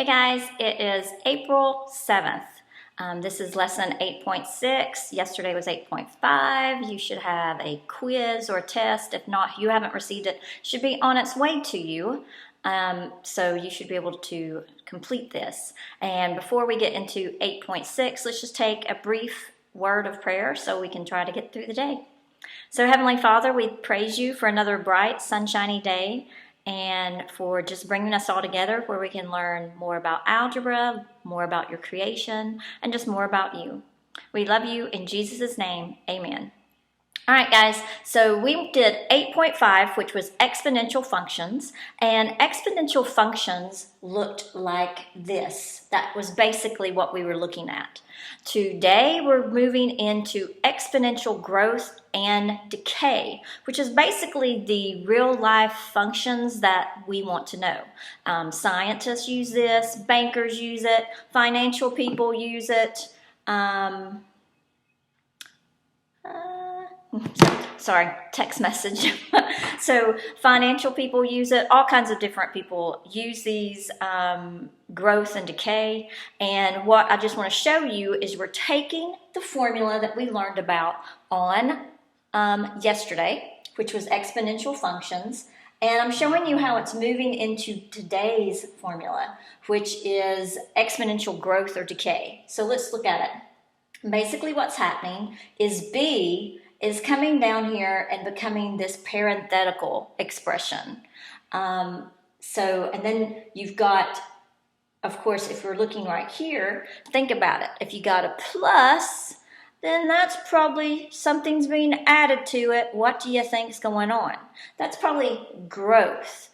Hey guys, it is April 7th. This is lesson 8.6. Yesterday was 8.5. You should have a quiz or test. If not, you haven't received it. It should be on its way to you. So you should be able to complete this. And before we get into 8.6, let's just take a brief word of prayer so we can try to get through the day. So Heavenly Father, we praise you for another bright, sunshiny day, and for just bringing us all together where we can learn more about algebra, more about your creation, and just more about you. We love you in Jesus' name, amen. All right, guys, so we did 8.5, which was exponential functions, and exponential functions looked like this. That was basically what we were looking at. Today, we're moving into exponential growth and decay, which is basically the real-life functions that we want to know. Scientists use this, bankers use it, financial people use it, sorry, text message. So financial people use it. All kinds of different people use these growth and decay. And what I just want to show you is we're taking the formula that we learned about on yesterday, which was exponential functions, and I'm showing you how it's moving into today's formula, which is exponential growth or decay. So let's look at it. Basically what's happening is B is coming down here and becoming this parenthetical expression. And then you've got, of course, if we're looking right here, think about it. If you got a plus, then that's probably something's being added to it. What do you think's going on? That's probably growth.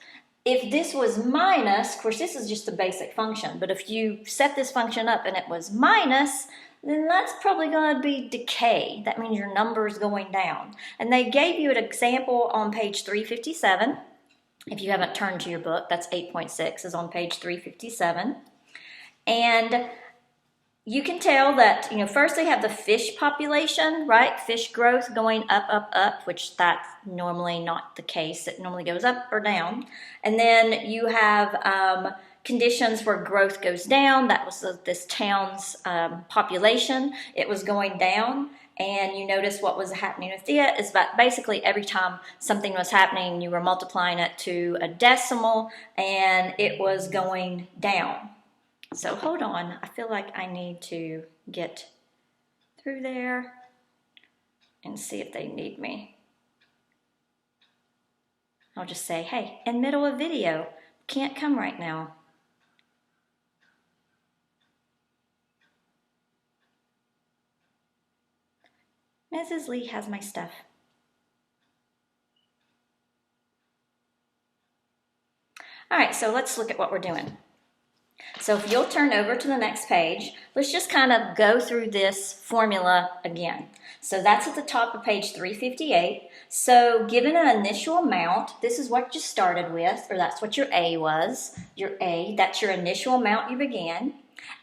If this was minus, of course, this is just a basic function, but if you set this function up and it was minus, then that's probably going to be decay. That means your number is going down. And they gave you an example on page 357. If you haven't turned to your book, that's 8.6 is on page 357. And you can tell that, first they have the fish population, right? Fish growth going up, up, up, which that's normally not the case. It normally goes up or down. And then you have conditions where growth goes down. That was this town's population. It was going down, and you notice what was happening with it is that basically every time something was happening, you were multiplying it to a decimal, and it was going down. So hold on, I feel like I need to get through there and see if they need me. I'll just say, hey, in middle of video, can't come right now. Mrs. Lee has my stuff. All right, so let's look at what we're doing. So if you'll turn over to the next page, let's just kind of go through this formula again. So that's at the top of page 358. So given an initial amount, this is what you started with, or that's what your A was. Your A, that's your initial amount you began.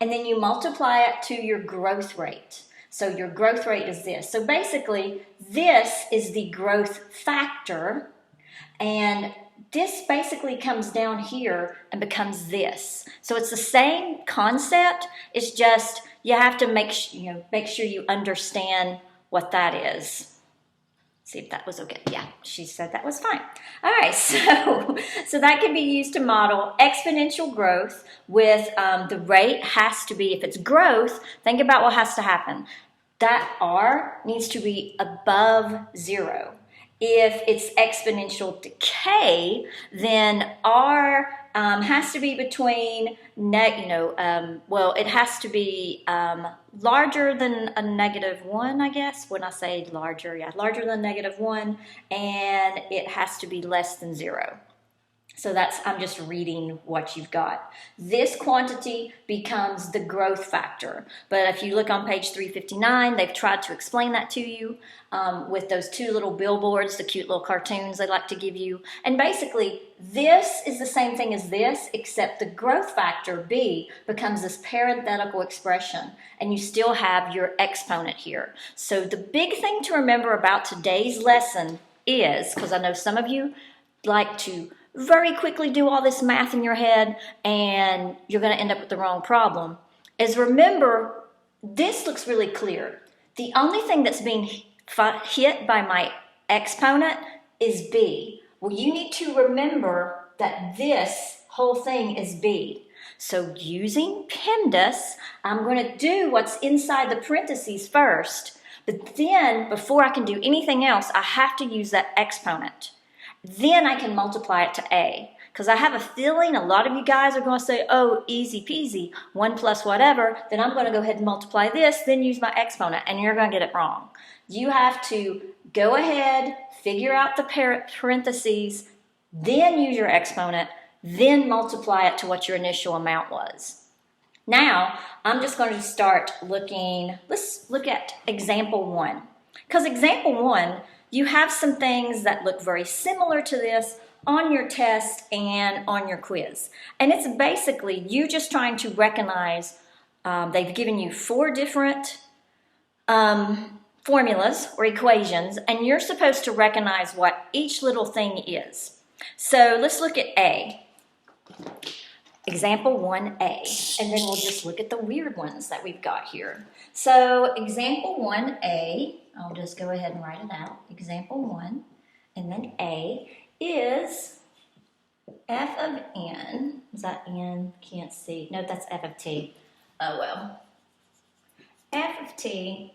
And then you multiply it to your growth rate. So your growth rate is this. So basically, this is the growth factor, and this basically comes down here and becomes this. So it's the same concept. It's just you have to make sure you understand what that is. See if that was okay. Yeah, she said that was fine. All right, so that can be used to model exponential growth with the rate has to be, if it's growth, think about what has to happen. That R needs to be above 0. If it's exponential decay, then R has to be between, it has to be larger than a -1, I guess. When I say larger, yeah, larger than -1, and it has to be less than 0. So I'm just reading what you've got. This quantity becomes the growth factor. But if you look on page 359, they've tried to explain that to you with those two little billboards, the cute little cartoons they like to give you. And basically, this is the same thing as this, except the growth factor, B, becomes this parenthetical expression. And you still have your exponent here. So the big thing to remember about today's lesson is, because I know some of you like to very quickly do all this math in your head and you're going to end up with the wrong problem, is remember, this looks really clear. The only thing that's being hit by my exponent is b. Well, you need to remember that this whole thing is b. So using PEMDAS, I'm going to do what's inside the parentheses first, but then before I can do anything else, I have to use that exponent. Then I can multiply it to a, because I have a feeling a lot of you guys are going to say, oh, easy peasy, 1 plus whatever, then I'm going to go ahead and multiply this, then use my exponent, and you're going to get it wrong. You have to go ahead, figure out the parentheses, then use your exponent, then multiply it to what your initial amount was. Now, I'm just going to start looking, let's look at example 1. Because example 1, you have some things that look very similar to this on your test and on your quiz. And it's basically you just trying to recognize, they've given you 4 different formulas or equations, and you're supposed to recognize what each little thing is. So let's look at A. Example 1A, and then we'll just look at the weird ones that we've got here. So example 1A, I'll just go ahead and write it out. Example 1, and then A is f of n. Is that n? Can't see. No, that's f of t. Oh well. F of t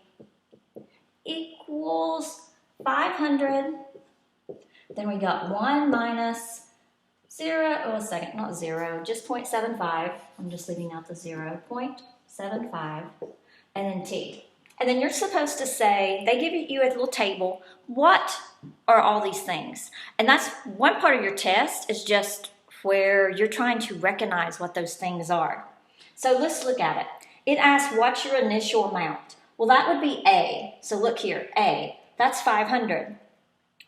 equals 500. Then we got 1 minus 0, oh, a second, not 0, just 0.75. I'm just leaving out the 0, 0.75, and then t. And then you're supposed to say, they give you a little table, what are all these things? And that's one part of your test is just where you're trying to recognize what those things are. So let's look at it. It asks, what's your initial amount? Well, that would be A. So look here, A, that's 500.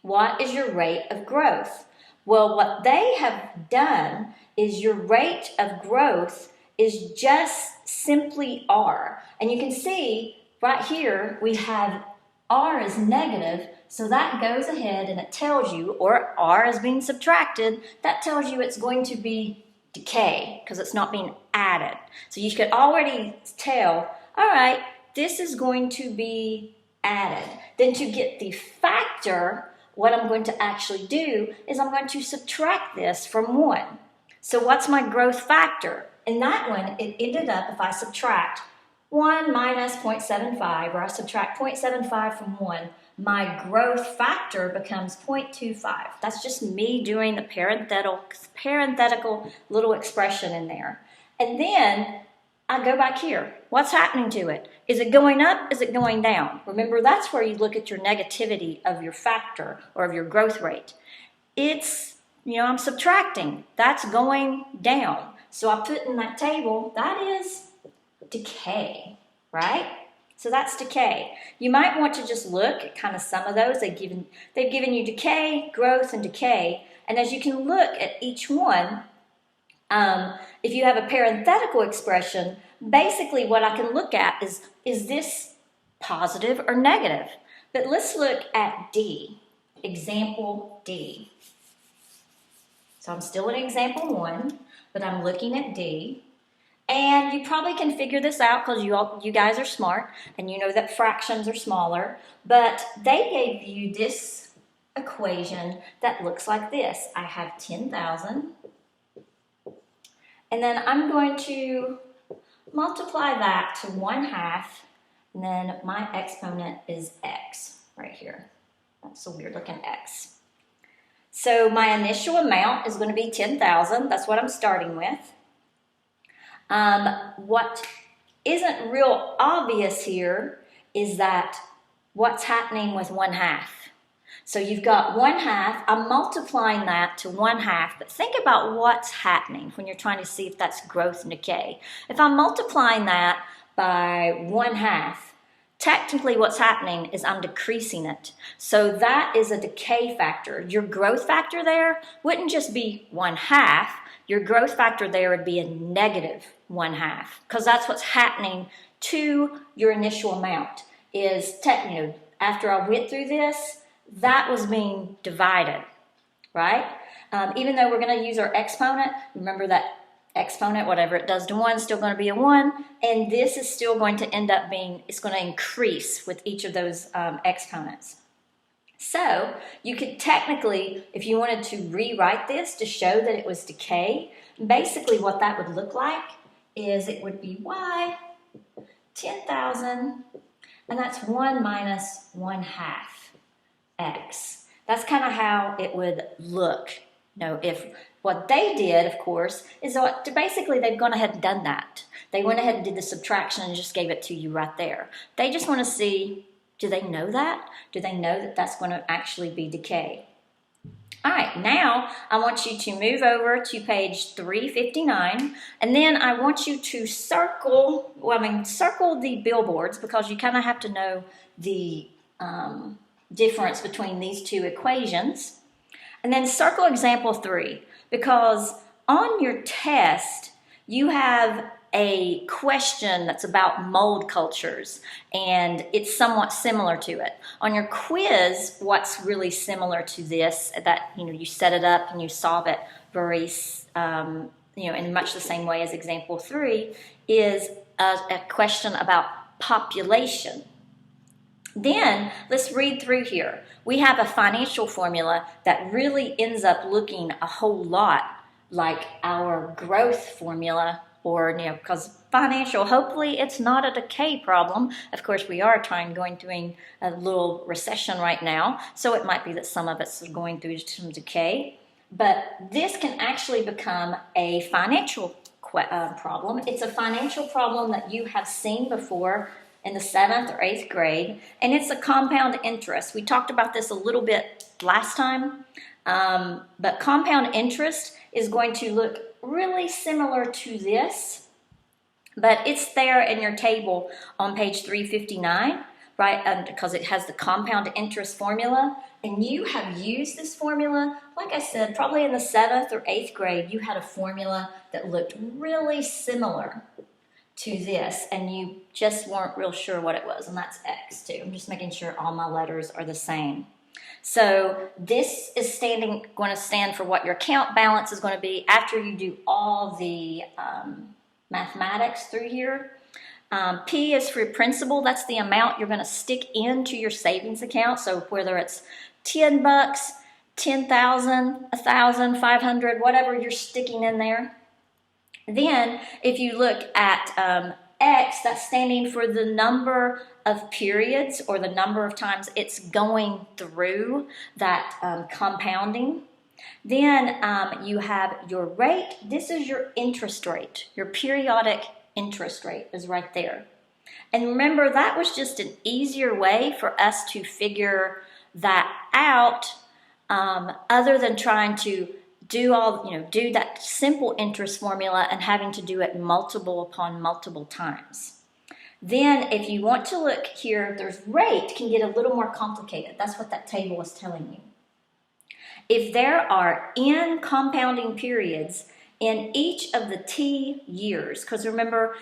What is your rate of growth? Well, what they have done is your rate of growth is just simply R. And you can see right here we have R is negative, so that goes ahead and it tells you, or R is being subtracted, that tells you it's going to be decay because it's not being added. So you could already tell, all right, this is going to be added. Then to get the factor, what I'm going to actually do is I'm going to subtract this from 1. So what's my growth factor? In that one, it ended up, if I subtract 1 minus 0.75, or I subtract 0.75 from 1, my growth factor becomes 0.25. That's just me doing the parenthetical little expression in there. And then I go back here. What's happening to it? Is it going up? Is it going down? Remember, that's where you look at your negativity of your factor or of your growth rate. It's, I'm subtracting. That's going down. So I put in that table, that is decay, right? So that's decay. You might want to just look at kind of some of those. They've given you decay, growth, and decay. And as you can look at each one, if you have a parenthetical expression, basically what I can look at is this positive or negative? But let's look at D, example D. So I'm still in example 1, but I'm looking at D. And you probably can figure this out because you guys are smart and you know that fractions are smaller. But they gave you this equation that looks like this. I have 10,000. And then I'm going to multiply that to 1/2, and then my exponent is x right here. That's a weird looking x. So my initial amount is going to be 10,000. That's what I'm starting with. What isn't real obvious here is that what's happening with 1/2. So you've got 1/2, I'm multiplying that to 1/2, but think about what's happening when you're trying to see if that's growth and decay. If I'm multiplying that by 1/2, technically what's happening is I'm decreasing it. So that is a decay factor. Your growth factor there wouldn't just be 1/2, your growth factor there would be a negative 1/2, because that's what's happening to your initial amount is, after I went through this, that was being divided, right? Even though we're going to use our exponent, remember that exponent, whatever it does to 1, is still going to be a 1, and this is still going to end up being, it's going to increase with each of those exponents. So you could technically, if you wanted to rewrite this to show that it was decay, basically what that would look like is it would be y 10,000, and that's 1 minus 1/2 x. That's kind of how it would look. If what they did, of course, is basically they've gone ahead and done that. They went ahead and did the subtraction and just gave it to you right there. They just want to see, do they know that? Do they know that that's going to actually be decay? All right, now I want you to move over to page 359, and then I want you to circle the billboards, because you kind of have to know the difference between these two equations. And then circle example 3, because on your test, you have a question that's about mold cultures, and it's somewhat similar to it. On your quiz, what's really similar to this, that you set it up and you solve it very, in much the same way as example 3, is a question about population. Then let's read through here. We have a financial formula that really ends up looking a whole lot like our growth formula, or because financial, hopefully it's not a decay problem. Of course, we are going through a little recession right now, so it might be that some of us are going through some decay. But this can actually become a financial problem. It's a financial problem that you have seen before in the 7th or 8th grade, and it's a compound interest. We talked about this a little bit last time, but compound interest is going to look really similar to this, but it's there in your table on page 359, right? Because it has the compound interest formula, and you have used this formula, like I said, probably in the 7th or 8th grade, you had a formula that looked really similar to this, and you just weren't real sure what it was, and that's x too. I'm just making sure all my letters are the same. So this is going to stand for what your account balance is going to be after you do all the mathematics through here. P is for principal. That's the amount you're going to stick into your savings account. So whether it's $10, 10,000, 1,000, 500, whatever you're sticking in there. Then if you look at X, that's standing for the number of periods, or the number of times it's going through that compounding. Then you have your rate. This is your interest rate. Your periodic interest rate is right there. And remember, that was just an easier way for us to figure that out, other than trying to do that simple interest formula and having to do it multiple upon multiple times. Then if you want to look here, there's rate can get a little more complicated. That's what that table was telling you. If there are n compounding periods in each of the t years, because remember,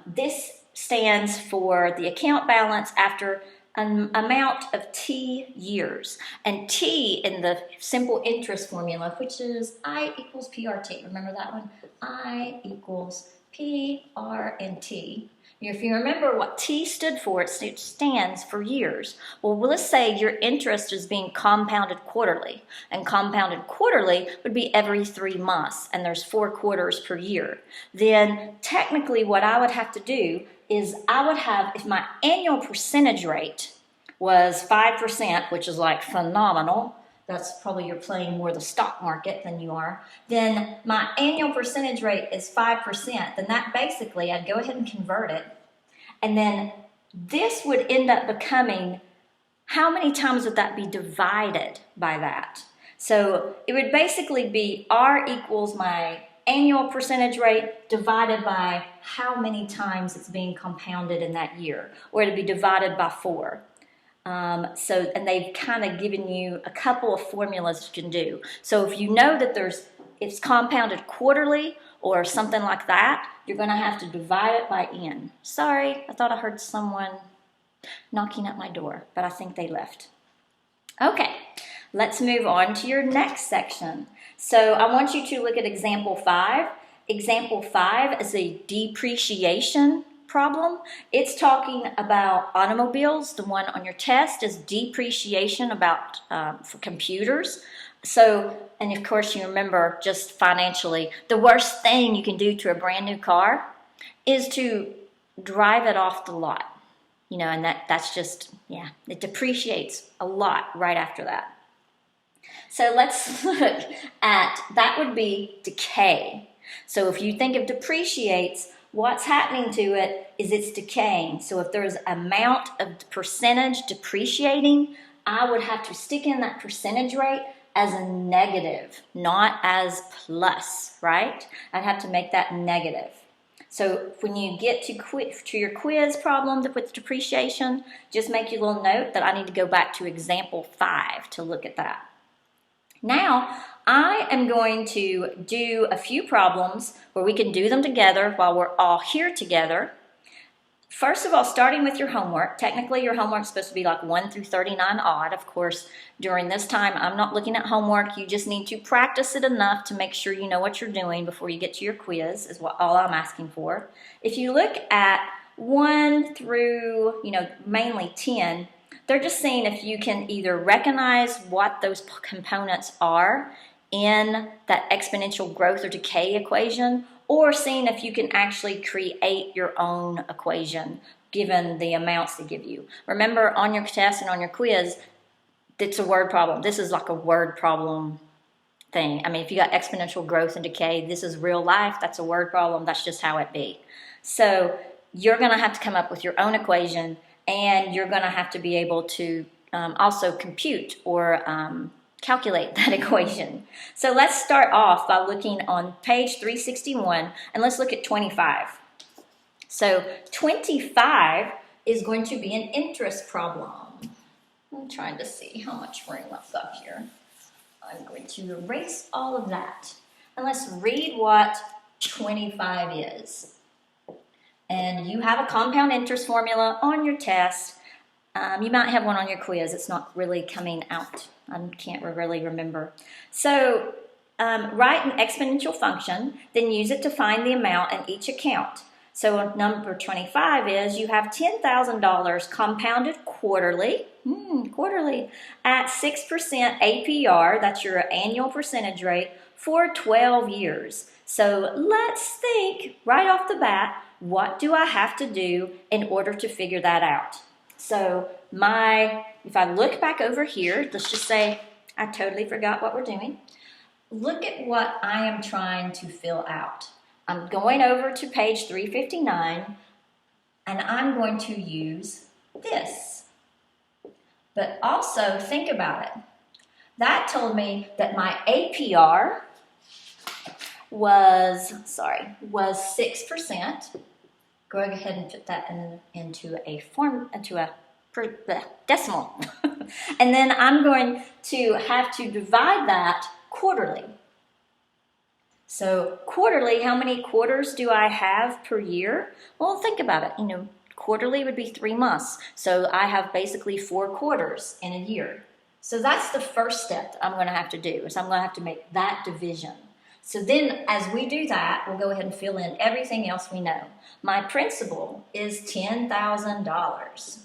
this stands for the account balance after an amount of t years, and t in the simple interest formula, which is I equals PRT. Remember that one? I equals PRNT. If you remember what T stood for, it stands for years. Well, let's say your interest is being compounded quarterly, and compounded quarterly would be every 3 months, and there's 4 quarters per year. Then technically what I would have to do is I would have, if my annual percentage rate was 5%, which is like phenomenal, that's probably you're playing more the stock market than you are, then my annual percentage rate is 5%, then that basically, I'd go ahead and convert it, and then this would end up becoming, how many times would that be divided by that? So it would basically be R equals my annual percentage rate divided by how many times it's being compounded in that year, or it'd be divided by 4. And they've kind of given you a couple of formulas you can do. So if you know that it's compounded quarterly or something like that, you're going to have to divide it by n. Sorry, I thought I heard someone knocking at my door, but I think they left. Okay, Let's move on to your next section. So I want you to look at example 5. Example 5 is a depreciation problem. It's talking about automobiles. The one on your test is depreciation about for computers. So, and of course you remember just financially, the worst thing you can do to a brand new car is to drive it off the lot. You know, and that's just, yeah, it depreciates a lot right after that. So let's look at, that would be decay. So if you think of depreciates, what's happening to it is it's decaying. So if there's amount of percentage depreciating, I would have to stick in that percentage rate as a negative, not as plus, right? I'd have to make that negative. So when you get to your quiz problem with depreciation, just make your little note that I need to go back to example 5 to look at that. Now, I am going to do a few problems where we can do them together while we're all here together. First of all, starting with your homework. Technically, your homework is supposed to be like 1 through 39 odd. Of course, during this time, I'm not looking at homework. You just need to practice it enough to make sure you know what you're doing before you get to your quiz, is what all I'm asking for. If you look at 1 through, mainly 10, they're just saying if you can either recognize what those components are in that exponential growth or decay equation, or seeing if you can actually create your own equation given the amounts they give you. Remember, on your test and on your quiz, it's a word problem. This is like a word problem thing. I mean, if you got exponential growth and decay, this is real life. That's a word problem. That's just how it be. So you're going to have to come up with your own equation, and you're going to have to be able to also compute or calculate that equation. So let's start off by looking on page 361, and let's look at 25. So 25 is going to be an interest problem. I'm trying to see how much room I've got here. I'm going to erase all of that. And let's read what 25 is. And you have a compound interest formula on your test. You might have one on your quiz. It's not really coming out. I can't really remember. So write an exponential function, then use it to find the amount in each account. So number 25 is you have $10,000 compounded quarterly, at 6% APR, that's your annual percentage rate, for 12 years. So let's think right off the bat, what do I have to do in order to figure that out? So if I look back over here, let's just say I totally forgot what we're doing. Look at what I am trying to fill out. I'm going over to page 359, and I'm going to use this. But also think about it. That told me that my APR was 6%. Go ahead and put that into a decimal. And then I'm going to have to divide that quarterly. So quarterly, how many quarters do I have per year? Well, think about it. Quarterly would be 3 months. So I have basically 4 quarters in a year. So that's the first step that I'm going to have to do, is I'm going to have to make that division. So then as we do that, we'll go ahead and fill in everything else we know. My principal is $10,000.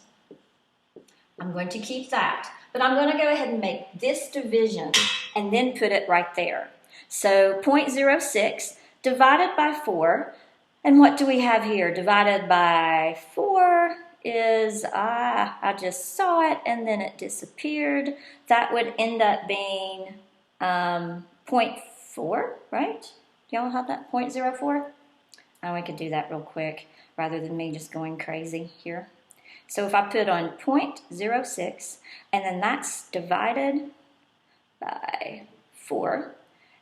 I'm going to keep that. But I'm going to go ahead and make this division and then put it right there. So 0.06 divided by 4. And what do we have here? Divided by 4 is, I just saw it and then it disappeared. That would end up being 0.4, right? Do y'all have that? 0.04? Oh, we could do that real quick rather than me just going crazy here. So if I put on 0.06 and then that's divided by 4,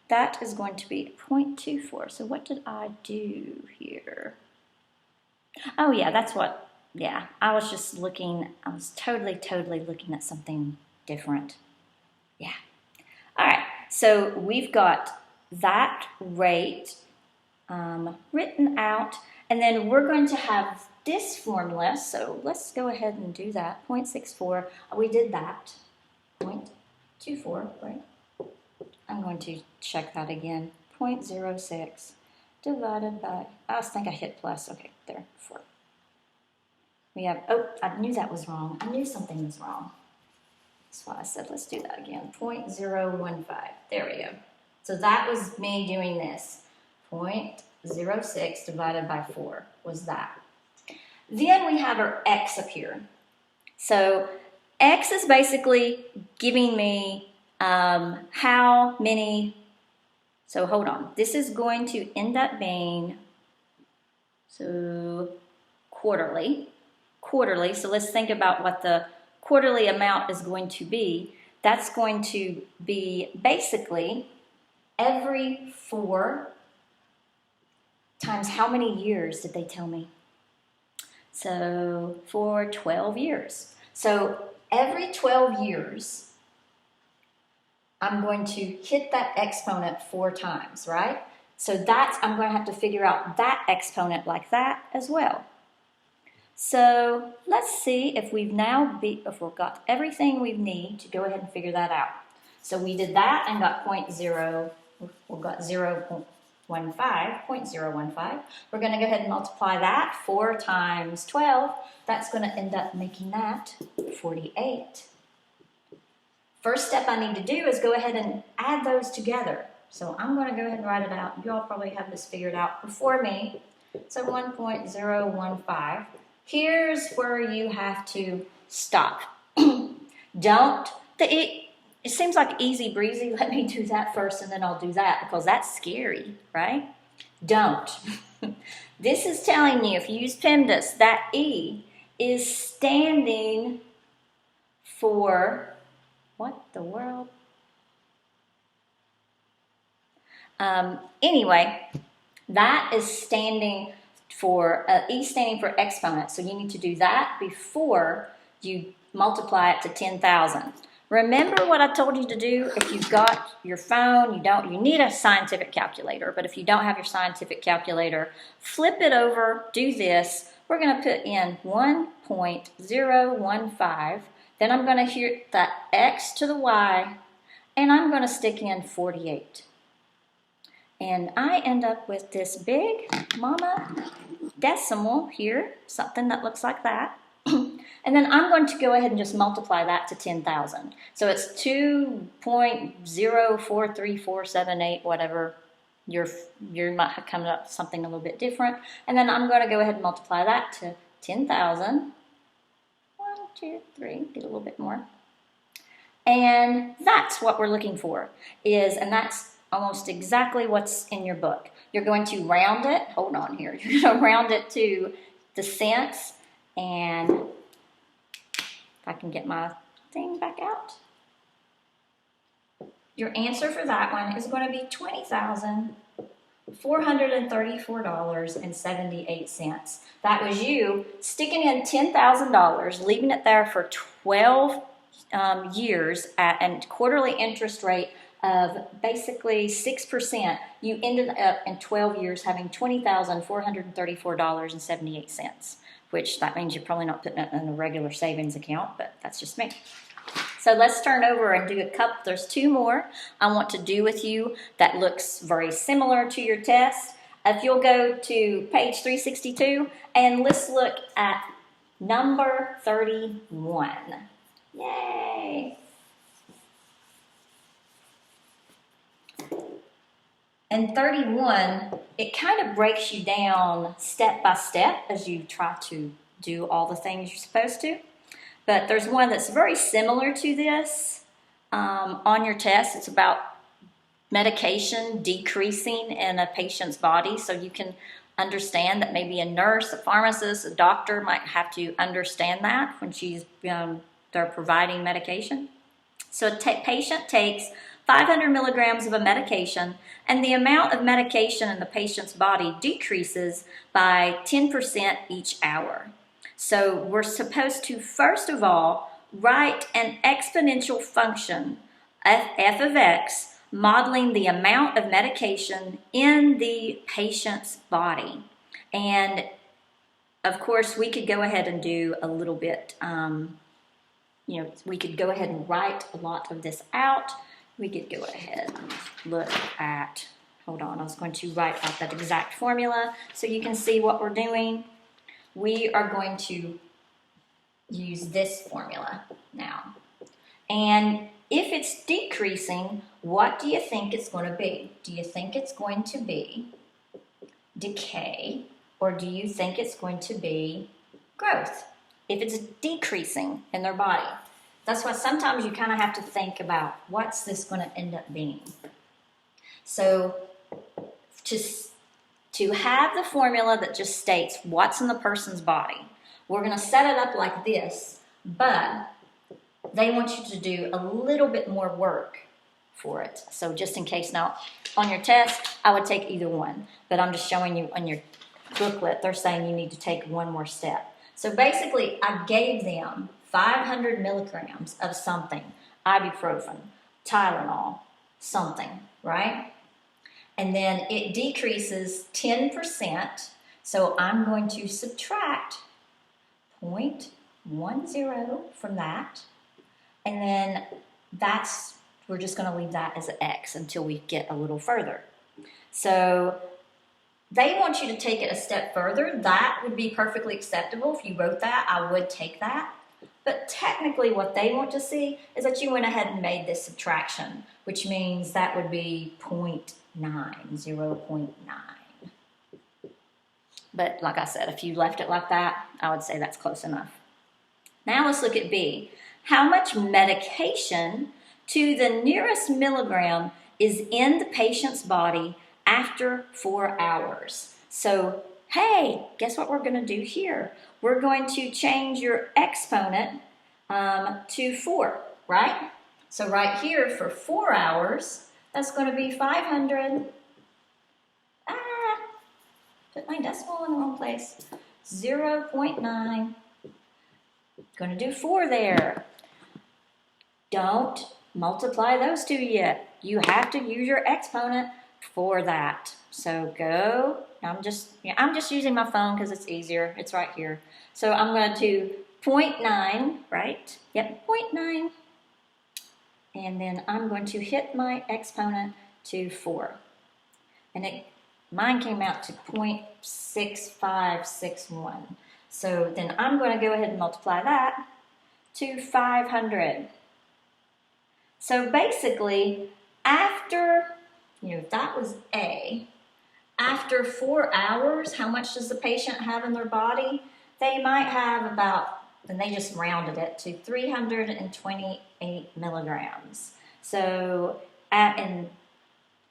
that is going to be 0.24. So what did I do here? Oh yeah, I was just looking, I was totally looking at something different. Yeah. All right, so we've got that rate written out, and then we're going to have this formula, so let's go ahead and do that. 0.64, we did that. 24, right? I'm going to check that again. 0.06 divided by, I think I hit plus, okay, there, 4. We have, oh, I knew that was wrong. I knew something was wrong. That's why I said, let's do that again. 0.015, there we go. So that was me doing this. 0.06 divided by 4 was that. Then we have our x up here. So x is basically giving me how many, so hold on. This is going to end up being, so quarterly. So let's think about what the quarterly amount is going to be. That's going to be basically every 4 times how many years did they tell me? So for 12 years. So every 12 years, I'm going to hit that exponent 4 times, right? So that's, I'm going to have to figure out that exponent like that as well. So let's see if we've got everything we need to go ahead and figure that out. So we did that and got 0.015. We're going to go ahead and multiply that 4 times 12. That's going to end up making that 48. First step I need to do is go ahead and add those together. So I'm going to go ahead and write it out. You all probably have this figured out before me. So 1.015. Here's where you have to stop. It seems like easy breezy. Let me do that first and then I'll do that because that's scary, right? Don't. This is telling you, if you use PEMDAS, that E is standing for, what the world? Anyway, that is standing for, E standing for exponent. So you need to do that before you multiply it to 10,000. Remember what I told you to do? If you've got your phone, you need a scientific calculator, but if you don't have your scientific calculator, flip it over, do this. We're going to put in 1.015, then I'm going to hit that X to the Y, and I'm going to stick in 48. And I end up with this big mama decimal here, something that looks like that. And then I'm going to go ahead and just multiply that to 10,000. So it's 2.043478, whatever. You might have come up with something a little bit different. And then I'm going to go ahead and multiply that to 10,000. 1, 2, 3, get a little bit more. And that's what we're looking for, and that's almost exactly what's in your book. You're going to round it, hold on here, you're going to round it to the cents, and if I can get my thing back out. Your answer for that one is going to be $20,434.78. That was you sticking in $10,000, leaving it there for 12 years at a quarterly interest rate of basically 6%. You ended up in 12 years having $20,434.78, which that means you're probably not putting it in a regular savings account, but that's just me. So let's turn over and do a couple. There's 2 more I want to do with you that looks very similar to your test. If you'll go to page 362 and let's look at number 31. Yay! And 31, it kind of breaks you down step by step as you try to do all the things you're supposed to. But there's one that's very similar to this on your test. It's about medication decreasing in a patient's body. So you can understand that maybe a nurse, a pharmacist, a doctor might have to understand that when they're providing medication. So a patient takes 500 milligrams of a medication, and the amount of medication in the patient's body decreases by 10% each hour. So we're supposed to, first of all, write an exponential function, f of x, modeling the amount of medication in the patient's body. And of course, we could go ahead and do a little bit we could go ahead and write a lot of this out. We could go ahead and look at, hold on, I was going to write out that exact formula so you can see what we're doing. We are going to use this formula now. And if it's decreasing, what do you think it's going to be? Do you think it's going to be decay, or do you think it's going to be growth? If it's decreasing in their body. That's why sometimes you kind of have to think about what's this going to end up being. So to have the formula that just states what's in the person's body, we're going to set it up like this, but they want you to do a little bit more work for it. So just in case, now on your test, I would take either one, but I'm just showing you on your booklet, they're saying you need to take one more step. So basically, I gave them 500 milligrams of something, ibuprofen, Tylenol, something, right? And then it decreases 10%, so I'm going to subtract 0.10 from that, and then we're just going to leave that as an X until we get a little further. So they want you to take it a step further. That would be perfectly acceptable. If you wrote that, I would take that. But technically what they want to see is that you went ahead and made this subtraction, which means that would be 0.9. But like I said, if you left it like that, I would say that's close enough. Now let's look at B. How much medication to the nearest milligram is in the patient's body after 4 hours? So, hey, guess what we're going to do here? We're going to change your exponent to 4, right? So right here for 4 hours, that's going to be 500. Put my decimal in the wrong place. 0.9. Going to do 4 there. Don't multiply those two yet. You have to use your exponent for that. So go. I'm just using my phone because it's easier. It's right here. So I'm going to do 0.9, right? Yep, 0.9. And then I'm going to hit my exponent to 4. And mine came out to 0.6561. So then I'm going to go ahead and multiply that to 500. So basically, after, that was A. After 4 hours, how much does the patient have in their body? They might have about, and they just rounded it to 328 milligrams. So in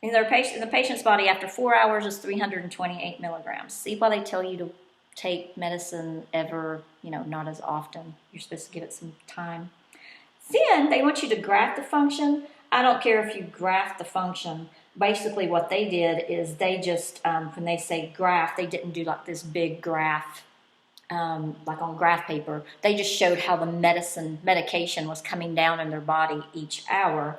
the patient's body, after 4 hours is 328 milligrams. See why they tell you to take medicine not as often. You're supposed to give it some time. Then they want you to graph the function. I don't care if you graph the function. Basically what they did is they just, when they say graph, they didn't do like this big graph, like on graph paper. They just showed how the medication was coming down in their body each hour.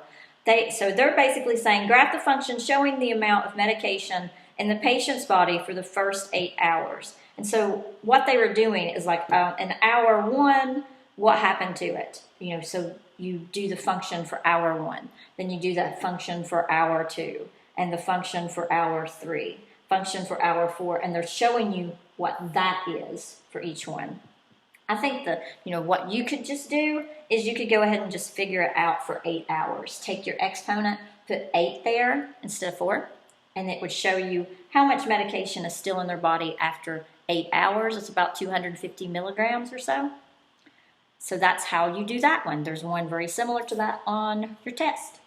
So they're basically saying graph the function showing the amount of medication in the patient's body for the first 8 hours. And so what they were doing is like in hour 1, what happened to it? So you do the function for hour 1, then you do that function for hour 2, and the function for hour 3, function for hour 4, and they're showing you what that is for each one. I think what you could just do is you could go ahead and just figure it out for 8 hours. Take your exponent, put 8 there instead of 4, and it would show you how much medication is still in their body after 8 hours. It's about 250 milligrams or so. So that's how you do that one. There's one very similar to that on your test.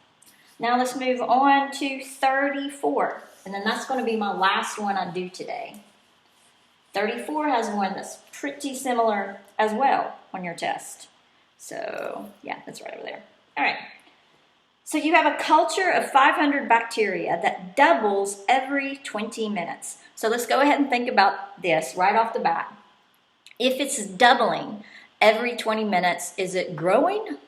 Now let's move on to 34. And then that's going to be my last one I do today. 34 has one that's pretty similar as well on your test. So yeah, that's right over there. All right. So you have a culture of 500 bacteria that doubles every 20 minutes. So let's go ahead and think about this right off the bat. If it's doubling every 20 minutes, is it growing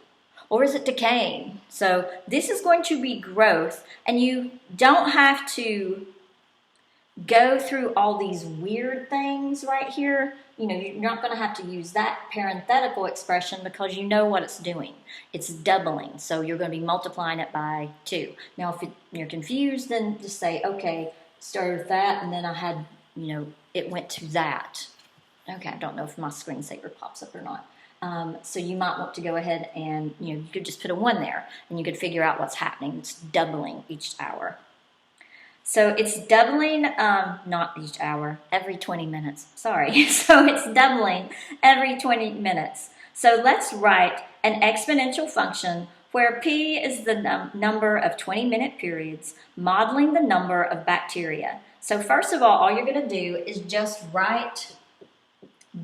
or is it decaying? So this is going to be growth, and you don't have to go through all these weird things right here, you know, you're not going to have to use that parenthetical expression because you know what it's doing. It's doubling, so you're going to be multiplying it by 2. Now, if you're confused, then just say, okay, started with that, and then I had, you know, it went to that. Okay, I don't know if my screensaver pops up or not. So you might want to go ahead and, you know, you could just put a 1 there, and you could figure out what's happening. It's doubling each hour. So it's doubling, not each hour, every 20 minutes. Sorry. So it's doubling every 20 minutes. So let's write an exponential function where P is the number of 20-minute periods, modeling the number of bacteria. So first of all you're going to do is just write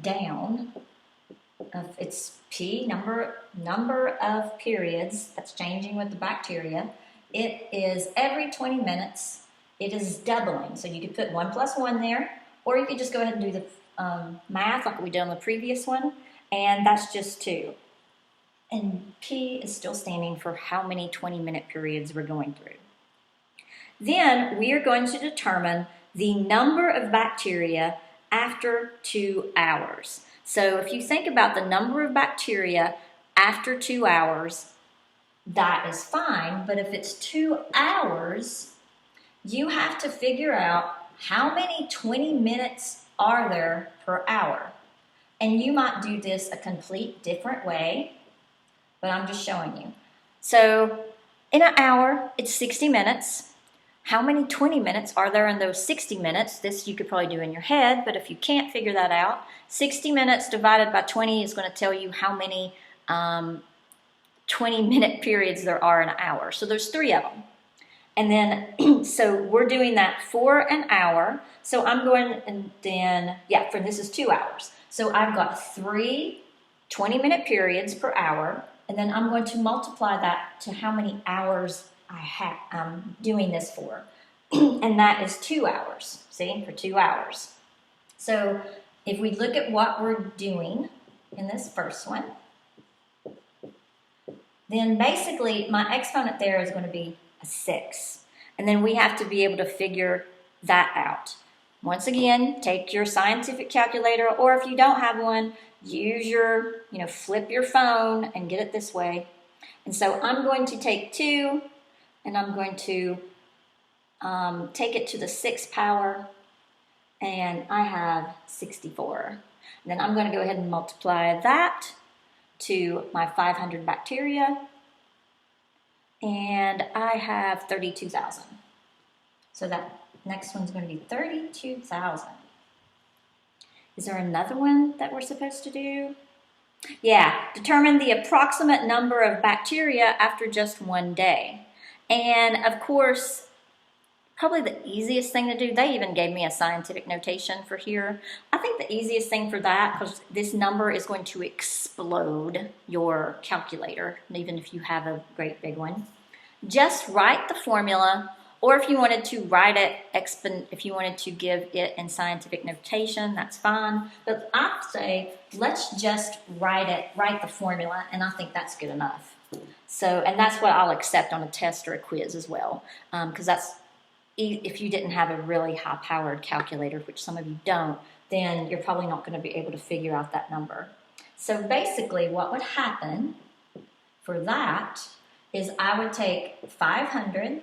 down, it's P, number of periods, that's changing with the bacteria. It is every 20 minutes. It is doubling, so you could put 1 plus 1 there, or you could just go ahead and do the math like we did on the previous one, and that's just 2. And P is still standing for how many 20-minute periods we're going through. Then we are going to determine the number of bacteria after 2 hours. So if you think about the number of bacteria after 2 hours, that is fine, but if it's 2 hours, you have to figure out how many 20 minutes are there per hour. And you might do this a complete different way, but I'm just showing you. So in an hour, it's 60 minutes. How many 20 minutes are there in those 60 minutes? This you could probably do in your head, but if you can't figure that out, 60 minutes divided by 20 is going to tell you how many 20-minute periods there are in an hour. So there's 3 of them. And then, so we're doing that for an hour. So I'm going, and then, yeah, for this is 2 hours. So I've got 3 20-minute periods per hour, and then I'm going to multiply that to how many hours I'm doing this for. And that is 2 hours, see, for 2 hours. So if we look at what we're doing in this first one, then basically my exponent there is going to be 6. And then we have to be able to figure that out. Once again, take your scientific calculator, or if you don't have one, use your, flip your phone and get it this way. And so I'm going to take 2 and I'm going to take it to the 6th power, and I have 64. And then I'm going to go ahead and multiply that to my 500 bacteria, and I have 32,000. So that next one's going to be 32,000. Is there another one that we're supposed to do? Yeah, determine the approximate number of bacteria after just 1 day. And of course, probably the easiest thing to do, they even gave me a scientific notation for here. I think the easiest thing for that, because this number is going to explode your calculator, even if you have a great big one. Just write the formula, or if you wanted to write it, if you wanted to give it in scientific notation, that's fine. But I'd say, let's just write the formula, and I think that's good enough. So, and that's what I'll accept on a test or a quiz as well, because that's, if you didn't have a really high-powered calculator, which some of you don't, then you're probably not going to be able to figure out that number. So basically what would happen for that is I would take 500.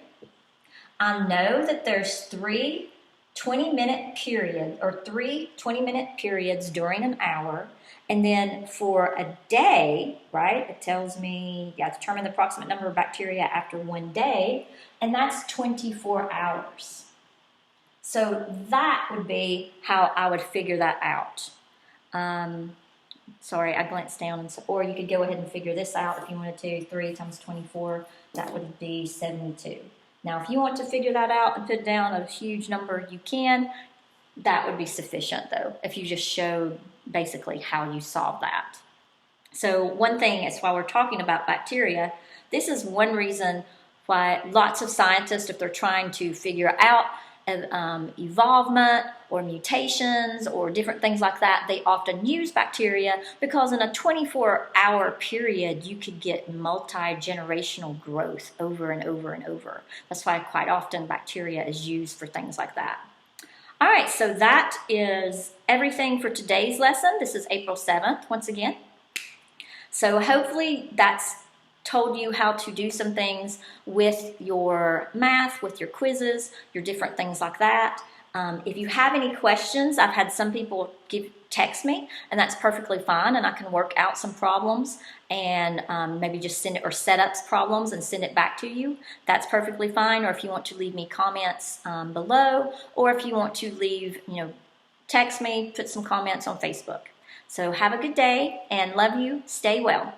I know that there's 3 20-minute periods, or 3 20-minute periods during an hour. And then for a day, right, it tells me, determine the approximate number of bacteria after 1 day, and that's 24 hours. So that would be how I would figure that out. Sorry, I glanced down, or you could go ahead and figure this out if you wanted to. 3 times 24, that would be 72. Now, if you want to figure that out and put down a huge number, you can. That would be sufficient, though, if you just showed basically how you solve that. So one thing is, while we're talking about bacteria, this is one reason why lots of scientists, if they're trying to figure out evolvement or mutations or different things like that, they often use bacteria, because in a 24-hour period, you could get multi-generational growth over and over and over. That's why quite often bacteria is used for things like that. All right, so that is everything for today's lesson. This is April 7th, once again. So hopefully that's told you how to do some things with your math, with your quizzes, your different things like that. If you have any questions, I've had some people text me, and that's perfectly fine, and I can work out some problems and maybe just send it, or set up problems and send it back to you. That's perfectly fine. Or if you want to leave me comments below, or if you want to leave, text me, put some comments on Facebook. So have a good day, and love you. Stay well.